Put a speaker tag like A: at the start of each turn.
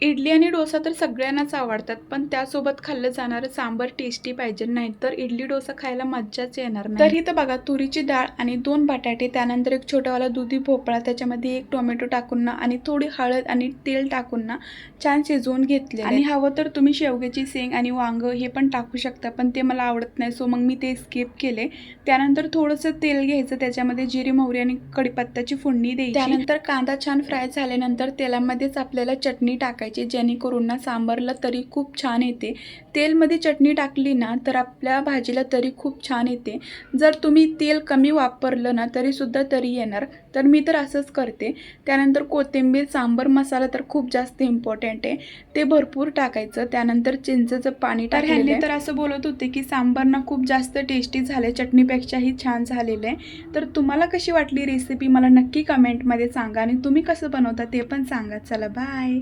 A: इडली आणि डोसा तर सगळ्यांनाच आवडतात, पण त्यासोबत खाल्लं जाणारं सांबार टेस्टी पाहिजे, नाहीतर इडली डोसा खायला मज्जाच येणार नाही. तर इथं बघा तुरीची डाळ आणि 2 बटाटे, त्यानंतर एक छोटावाला दुधी भोपळा, त्याच्यामध्ये एक टोमॅटो टाकून ना आणि थोडी हळद आणि तेल टाकून ना छान शिजवून घेतले. आणि हवं तर तुम्ही शेवग्याची शेंग आणि वांग हे पण टाकू शकता, पण ते मला आवडत नाही, सो मग मी ते स्किप केले. त्यानंतर थोडंसं तेल घ्यायचं, त्याच्यामध्ये जिरी मोहरी आणि कढीपत्त्याची फोडणी द्यायची. त्यानंतर कांदा छान फ्राय झाल्यानंतर तेलामध्येच आपल्याला चटणी टाकायची, जेणेकरून ना सांबारला तरी खूप छान येते. तेलमध्ये चटणी टाकली ना तर आपल्या भाजीला तरी खूप छान येते. जर तुम्ही तेल कमी वापरलं ना तरीसुद्धा तरी येणार. तर मी तर असंच करते. त्यानंतर कोथिंबीर, सांबार मसाला तर खूप जास्त इम्पॉर्टंट आहे, ते भरपूर टाकायचं. त्यानंतर चिंचेचं पाणी टाकलेलं आहे. ह्यांनी तर असं बोलत होते की सांबार ना खूप जास्त टेस्टी झाले, चटणीपेक्षाही छान झालेलं आहे. तर तुम्हाला कशी वाटली रेसिपी मला नक्की कमेंटमध्ये सांगा आणि तुम्ही कसं बनवता ते पण सांगा. चला बाय.